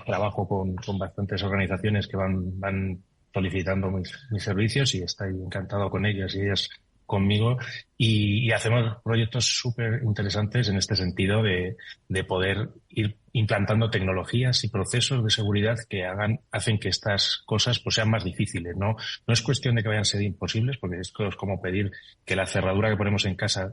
Trabajo con bastantes organizaciones que van solicitando mis servicios y estoy encantado con ellas y ellas conmigo. Y hacemos proyectos súper interesantes en este sentido de poder ir implantando tecnologías y procesos de seguridad que hacen que estas cosas pues sean más difíciles. No es cuestión de que vayan a ser imposibles, porque esto es como pedir que la cerradura que ponemos en casa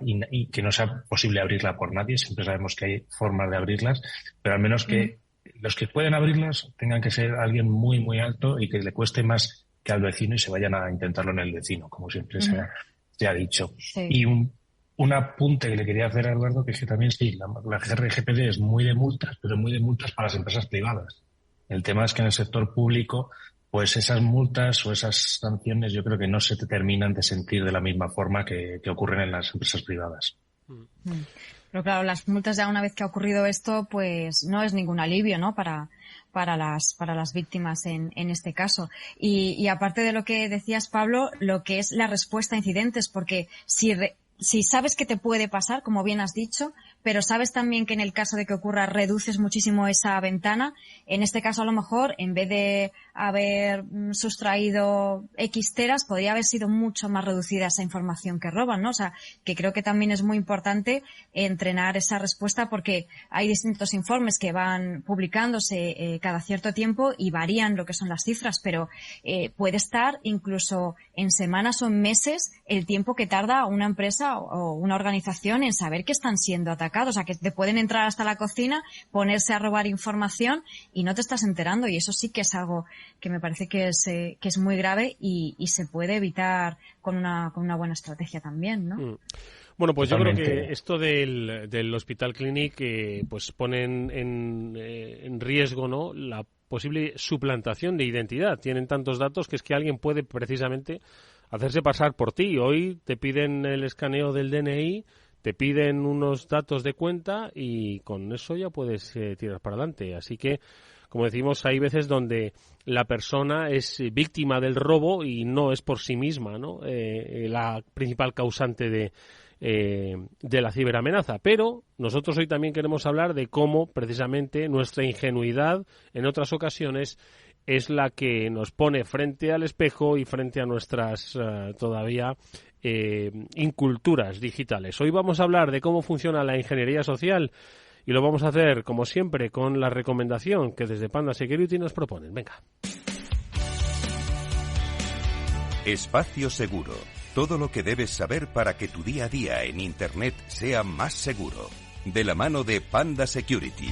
y que no sea posible abrirla por nadie. Siempre sabemos que hay formas de abrirlas, pero al menos que los que pueden abrirlas tengan que ser alguien muy, muy alto y que le cueste más que al vecino y se vayan a intentarlo en el vecino, como siempre se ha dicho. Sí. Y un apunte que le quería hacer a Eduardo, que es que también sí, la GRGPD es muy de multas, pero muy de multas para las empresas privadas. El tema es que en el sector público, pues esas multas o esas sanciones yo creo que no se terminan de sentir de la misma forma que ocurren en las empresas privadas. Pero claro, las multas, ya una vez que ha ocurrido esto, pues no es ningún alivio, ¿no?, para las víctimas en este caso. Y aparte de lo que decías, Pablo, lo que es la respuesta a incidentes, porque si sabes que te puede pasar, como bien has dicho, pero sabes también que en el caso de que ocurra reduces muchísimo esa ventana. En este caso, a lo mejor, en vez de haber sustraído X teras, podría haber sido mucho más reducida esa información que roban, ¿no? O sea, que creo que también es muy importante entrenar esa respuesta, porque hay distintos informes que van publicándose cada cierto tiempo y varían lo que son las cifras, pero puede estar incluso en semanas o en meses el tiempo que tarda una empresa o una organización en saber que están siendo atacados. O sea, que te pueden entrar hasta la cocina, ponerse a robar información y no te estás enterando. Y eso sí que es algo que me parece que es muy grave y se puede evitar con una buena estrategia también, ¿no? Bueno, pues Totalmente. yo creo que esto del Hospital Clinic pues pone en riesgo, ¿no?, la posible suplantación de identidad. Tienen tantos datos que es que alguien puede precisamente hacerse pasar por ti. Hoy te piden el escaneo del DNI, te piden unos datos de cuenta y con eso ya puedes tirar para adelante. Así que, como decimos, hay veces donde la persona es víctima del robo y no es por sí misma, ¿no?, la principal causante de la ciberamenaza. Pero nosotros hoy también queremos hablar de cómo precisamente nuestra ingenuidad en otras ocasiones es la que nos pone frente al espejo y frente a nuestras todavía inculturas digitales. Hoy vamos a hablar de cómo funciona la ingeniería social y lo vamos a hacer, como siempre, con la recomendación que desde Panda Security nos proponen. Venga. Espacio Seguro. Todo lo que debes saber para que tu día a día en Internet sea más seguro. De la mano de Panda Security.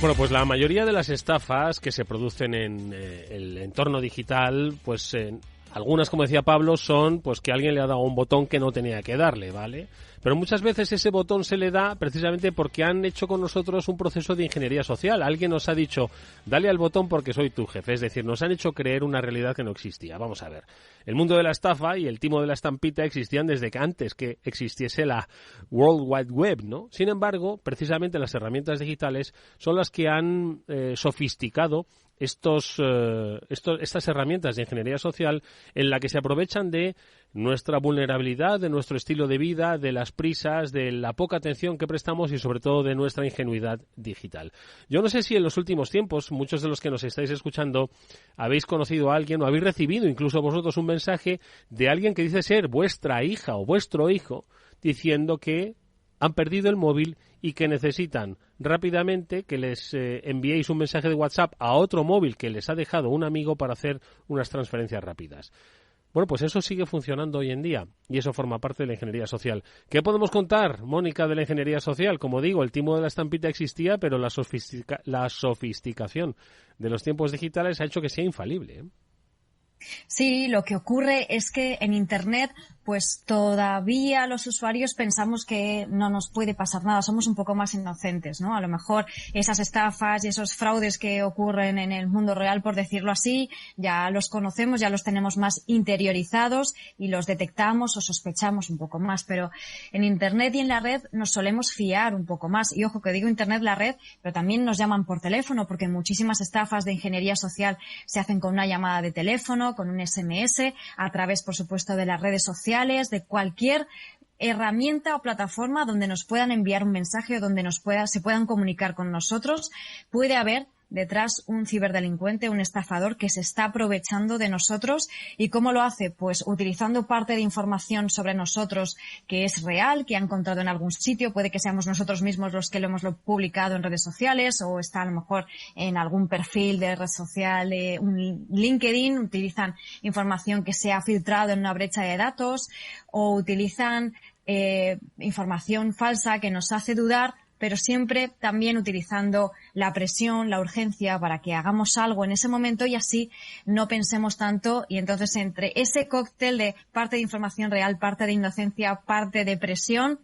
Bueno, pues la mayoría de las estafas que se producen en el entorno digital, pues algunas, como decía Pablo, son pues que alguien le ha dado un botón que no tenía que darle, ¿vale? Pero muchas veces ese botón se le da precisamente porque han hecho con nosotros un proceso de ingeniería social. Alguien nos ha dicho, dale al botón porque soy tu jefe. Es decir, nos han hecho creer una realidad que no existía. Vamos a ver. El mundo de la estafa y el timo de la estampita existían desde que antes que existiese la World Wide Web, ¿no? Sin embargo, precisamente las herramientas digitales son las que han sofisticado estas herramientas de ingeniería social en la que se aprovechan de nuestra vulnerabilidad, de nuestro estilo de vida, de las prisas, de la poca atención que prestamos y sobre todo de nuestra ingenuidad digital. Yo no sé si en los últimos tiempos, muchos de los que nos estáis escuchando, habéis conocido a alguien o habéis recibido incluso vosotros un mensaje de alguien que dice ser vuestra hija o vuestro hijo, diciendo que han perdido el móvil y que necesitan rápidamente que les enviéis un mensaje de WhatsApp a otro móvil que les ha dejado un amigo para hacer unas transferencias rápidas. Bueno, pues eso sigue funcionando hoy en día y eso forma parte de la ingeniería social. ¿Qué podemos contar, Mónica, de la ingeniería social? Como digo, el timo de la estampita existía, pero la sofisticación de los tiempos digitales ha hecho que sea infalible, ¿eh? Sí, lo que ocurre es que en Internet pues todavía los usuarios pensamos que no nos puede pasar nada, somos un poco más inocentes, ¿no? A lo mejor esas estafas y esos fraudes que ocurren en el mundo real, por decirlo así, ya los conocemos, ya los tenemos más interiorizados y los detectamos o sospechamos un poco más, pero en Internet y en la red nos solemos fiar un poco más. Y ojo que digo Internet, la red, pero también nos llaman por teléfono, porque muchísimas estafas de ingeniería social se hacen con una llamada de teléfono, con un SMS, a través, por supuesto, de las redes sociales, de cualquier herramienta o plataforma donde nos puedan enviar un mensaje o donde se puedan comunicar con nosotros. Puede haber detrás un ciberdelincuente, un estafador que se está aprovechando de nosotros. ¿Y cómo lo hace? Pues utilizando parte de información sobre nosotros que es real, que ha encontrado en algún sitio. Puede que seamos nosotros mismos los que lo hemos publicado en redes sociales o está a lo mejor en algún perfil de red social, un LinkedIn. Utilizan información que se ha filtrado en una brecha de datos o utilizan información falsa que nos hace dudar, pero siempre también utilizando la presión, la urgencia para que hagamos algo en ese momento y así no pensemos tanto. Y entonces entre ese cóctel de parte de información real, parte de inocencia, parte de presión,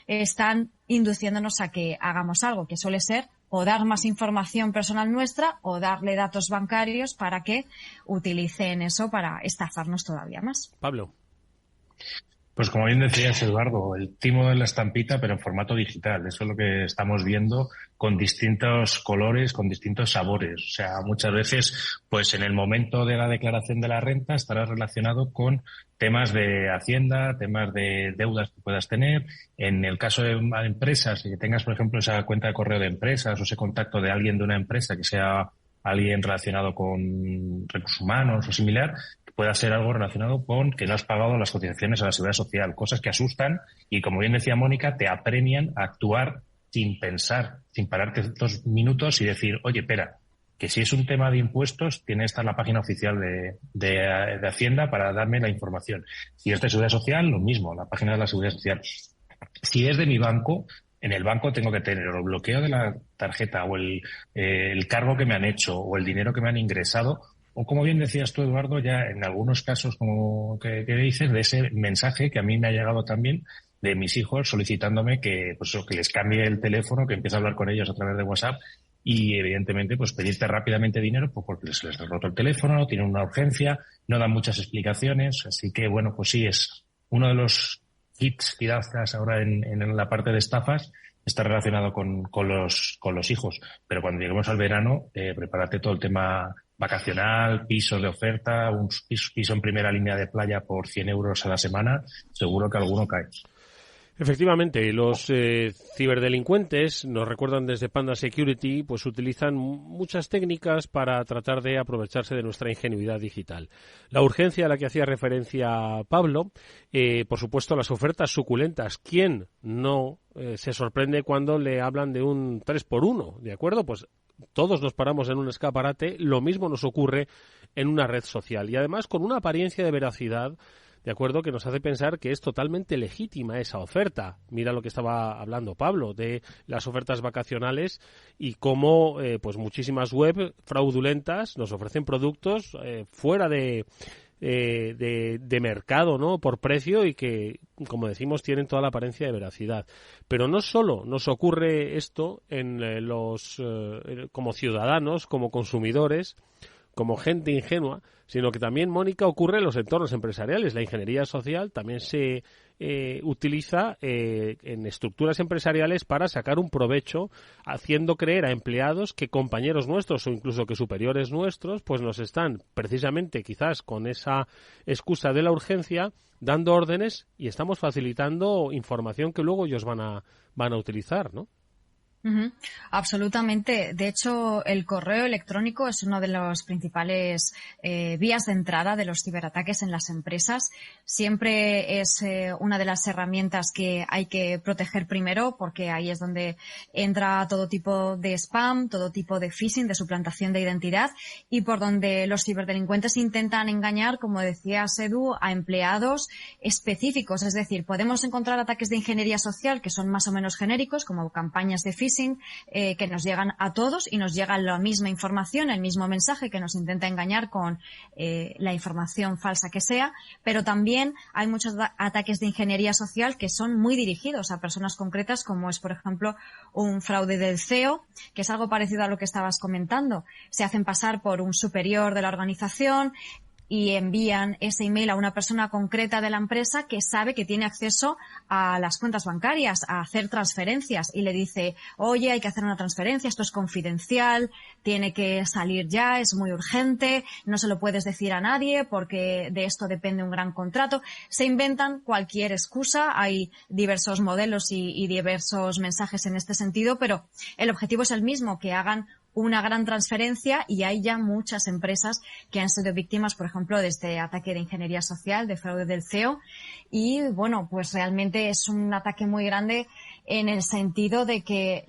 están induciéndonos a que hagamos algo, que suele ser o dar más información personal nuestra o darle datos bancarios para que utilicen eso para estafarnos todavía más. Pablo. Pues como bien decías, Eduardo, el timo de la estampita, pero en formato digital. Eso es lo que estamos viendo con distintos colores, con distintos sabores. O sea, muchas veces, pues en el momento de la declaración de la renta estará relacionado con temas de Hacienda, temas de deudas que puedas tener. En el caso de empresas, que tengas, por ejemplo, esa cuenta de correo de empresas o ese contacto de alguien de una empresa que sea alguien relacionado con recursos humanos o similar, pueda ser algo relacionado con que no has pagado las cotizaciones a la Seguridad Social, cosas que asustan y, como bien decía Mónica, te apremian a actuar sin pensar, sin pararte 2 minutos y decir, oye, espera, que si es un tema de impuestos, tiene que estar la página oficial de Hacienda para darme la información. Si es de Seguridad Social, lo mismo, la página de la Seguridad Social. Si es de mi banco, en el banco tengo que tener el bloqueo de la tarjeta o el cargo que me han hecho o el dinero que me han ingresado o como bien decías tú, Eduardo, ya en algunos casos, como que dices, de ese mensaje que a mí me ha llegado también de mis hijos solicitándome que les cambie el teléfono, que empiece a hablar con ellos a través de WhatsApp y, evidentemente, pues pedirte rápidamente dinero porque les ha roto el teléfono, tienen una urgencia, no dan muchas explicaciones. Así que, bueno, pues sí, es uno de los hits quizás ahora en la parte de estafas, está relacionado con los hijos. Pero cuando lleguemos al verano, prepárate todo el tema vacacional, pisos de oferta, un piso en primera línea de playa por 100 euros a la semana, seguro que alguno cae. Efectivamente, los ciberdelincuentes, nos recuerdan desde Panda Security, pues utilizan muchas técnicas para tratar de aprovecharse de nuestra ingenuidad digital. La urgencia a la que hacía referencia Pablo, por supuesto las ofertas suculentas. ¿Quién no se sorprende cuando le hablan de un 3x1? ¿De acuerdo? Pues todos nos paramos en un escaparate, lo mismo nos ocurre en una red social y además con una apariencia de veracidad, ¿de acuerdo?, que nos hace pensar que es totalmente legítima esa oferta. Mira lo que estaba hablando Pablo de las ofertas vacacionales y cómo pues muchísimas web fraudulentas nos ofrecen productos fuera de mercado, ¿no?, por precio y que, como decimos, tienen toda la apariencia de veracidad. Pero no solo nos ocurre esto en como ciudadanos, como consumidores, como gente ingenua, sino que también, Mónica, ocurre en los entornos empresariales. La ingeniería social también se utiliza en estructuras empresariales para sacar un provecho, haciendo creer a empleados que compañeros nuestros o incluso que superiores nuestros pues nos están, precisamente quizás con esa excusa de la urgencia, dando órdenes y estamos facilitando información que luego ellos van a utilizar, ¿no? Absolutamente. De hecho, el correo electrónico es una de las principales vías de entrada de los ciberataques en las empresas. Siempre es una de las herramientas que hay que proteger primero, porque ahí es donde entra todo tipo de spam, todo tipo de phishing, de suplantación de identidad, y por donde los ciberdelincuentes intentan engañar, como decía Edu, a empleados específicos. Es decir, podemos encontrar ataques de ingeniería social que son más o menos genéricos, como campañas de phishing, que nos llegan a todos y nos llega la misma información, el mismo mensaje que nos intenta engañar con la información falsa que sea, pero también hay muchos ataques de ingeniería social que son muy dirigidos a personas concretas, como es, por ejemplo, un fraude del CEO, que es algo parecido a lo que estabas comentando. Se hacen pasar por un superior de la organización y envían ese email a una persona concreta de la empresa que sabe que tiene acceso a las cuentas bancarias, a hacer transferencias, y le dice: oye, hay que hacer una transferencia, esto es confidencial, tiene que salir ya, es muy urgente, no se lo puedes decir a nadie porque de esto depende un gran contrato. Se inventan cualquier excusa, hay diversos modelos y diversos mensajes en este sentido, pero el objetivo es el mismo, que hagan una gran transferencia, y hay ya muchas empresas que han sido víctimas, por ejemplo, de este ataque de ingeniería social, de fraude del CEO. Y bueno, pues realmente es un ataque muy grande en el sentido de que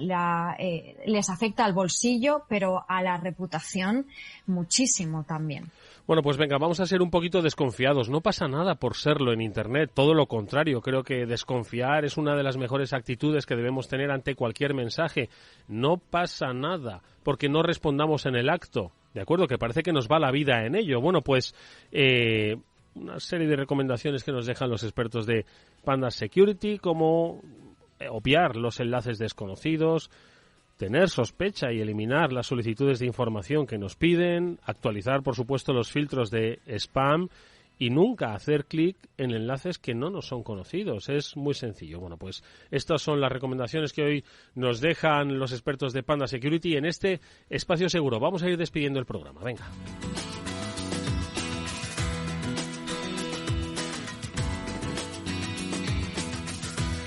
les afecta al bolsillo, pero a la reputación muchísimo también. Bueno, pues venga, vamos a ser un poquito desconfiados. No pasa nada por serlo en Internet, todo lo contrario. Creo que desconfiar es una de las mejores actitudes que debemos tener ante cualquier mensaje. No pasa nada porque no respondamos en el acto, ¿de acuerdo? Que parece que nos va la vida en ello. Bueno, pues una serie de recomendaciones que nos dejan los expertos de Panda Security, como obviar los enlaces desconocidos, tener sospecha y eliminar las solicitudes de información que nos piden, actualizar, por supuesto, los filtros de spam y nunca hacer clic en enlaces que no nos son conocidos. Es muy sencillo. Bueno, pues estas son las recomendaciones que hoy nos dejan los expertos de Panda Security en este espacio seguro. Vamos a ir despidiendo el programa. Venga.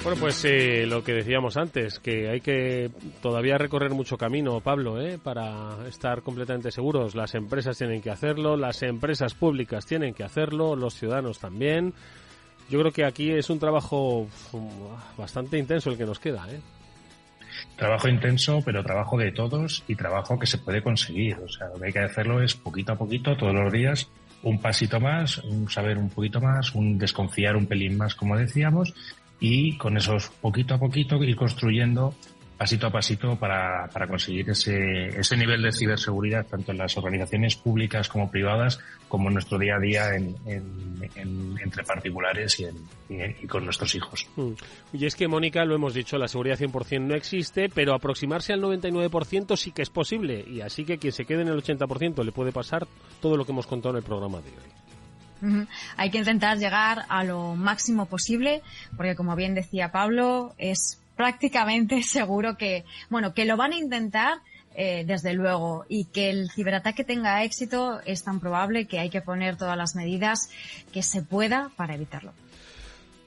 Bueno, pues lo que decíamos antes, que hay que todavía recorrer mucho camino, Pablo, para estar completamente seguros. Las empresas tienen que hacerlo, las empresas públicas tienen que hacerlo, los ciudadanos también. Yo creo que aquí es un trabajo bastante intenso el que nos queda, Trabajo intenso, pero trabajo de todos y trabajo que se puede conseguir. O sea, lo que hay que hacerlo es poquito a poquito, todos los días, un pasito más, un saber un poquito más, un desconfiar un pelín más, como decíamos, y con esos poquito a poquito ir construyendo pasito a pasito para conseguir ese nivel de ciberseguridad tanto en las organizaciones públicas como privadas como en nuestro día a día entre particulares y con nuestros hijos. Y es que, Mónica, lo hemos dicho, la seguridad 100% no existe, pero aproximarse al 99% sí que es posible, y así que quien se quede en el 80% le puede pasar todo lo que hemos contado en el programa de hoy. Hay que intentar llegar a lo máximo posible, porque como bien decía Pablo, es prácticamente seguro que lo van a intentar, desde luego, y que el ciberataque tenga éxito es tan probable que hay que poner todas las medidas que se pueda para evitarlo.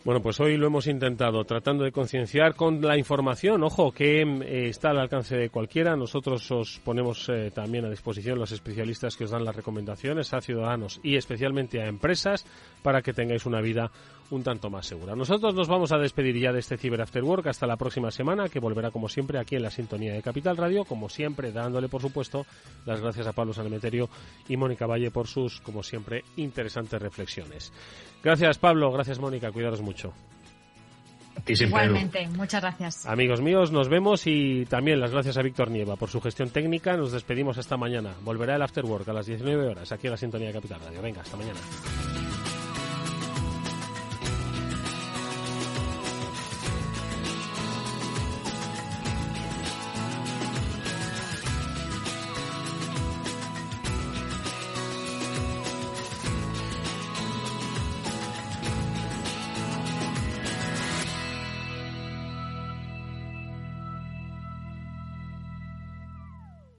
Bueno, pues hoy lo hemos intentado, tratando de concienciar con la información, ojo, que está al alcance de cualquiera. Nosotros os ponemos también a disposición los especialistas que os dan las recomendaciones a ciudadanos y especialmente a empresas para que tengáis una vida un tanto más segura. Nosotros nos vamos a despedir ya de este Cyber After Work hasta la próxima semana, que volverá como siempre aquí en la sintonía de Capital Radio, como siempre dándole por supuesto las gracias a Pablo Sanemeterio y Mónica Valle por sus, como siempre, interesantes reflexiones. Gracias, Pablo, gracias, Mónica, cuidaros mucho. Igualmente, muchas gracias. Amigos míos, nos vemos, y también las gracias a Víctor Nieva por su gestión técnica. Nos despedimos hasta mañana. Volverá el After Work a las 19 horas aquí en la sintonía de Capital Radio. Venga, hasta mañana.